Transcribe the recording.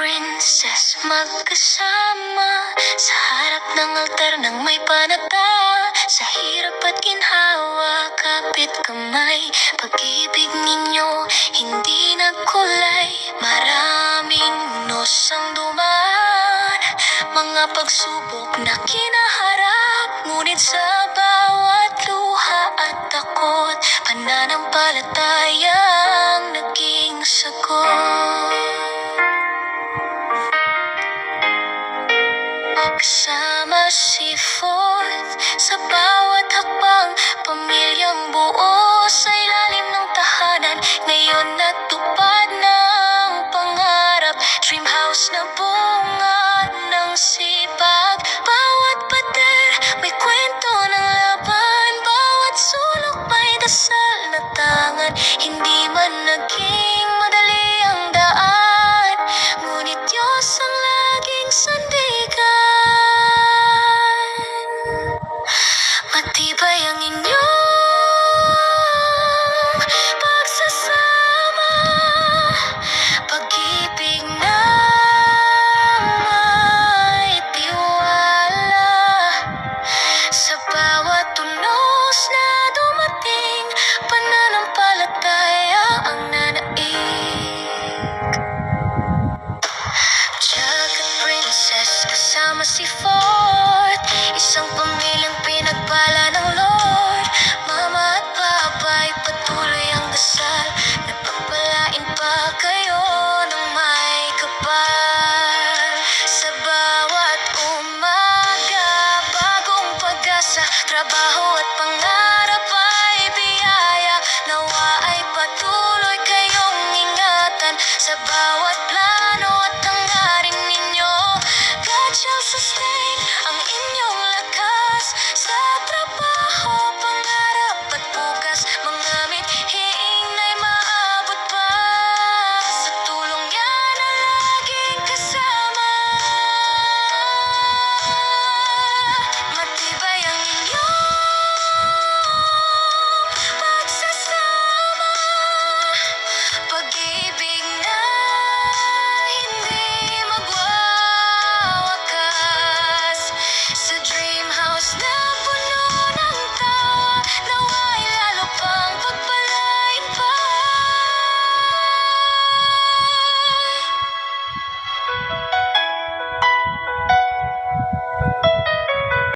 princess magkasama sa harap ng altar ng may panata. Sa hirap at ginhawa, kapit kamay, pag-ibig ninyo hindi nagkulay. Maraming nosang dumaan, mga pagsubok na kinaharap, ngunit sa bawat luha at takot, pananampalatayang naging sagot. Kasama si Fourth sa bawat hakbang, pamilyang buo sa ilalim ng tahanan. Ngayon natupad ng pangarap, dream house na bunga ng sipag. Bawat pader may kwento ng laban, bawat sulok may dasal na tangan. Hindi man naging madali ang daan, ngunit Diyos ang laging sandigan. Matibay ang inyong pagsasama, pag-ibig na may tiwala. Sa bawat tunos na dumating, pananampalataya ang nanaig. Jagat princess kasama si Fourth, isang pamilyang pinagpala ng Lord. Mama at papa'y patuloy ang dasal, napagpalain pa kayo ng may kapal. Sa bawat umaga, bagong pag-asa, trabaho at pangarap ay biyaya. Nawa ay patuloy kayong ingatan sa bawat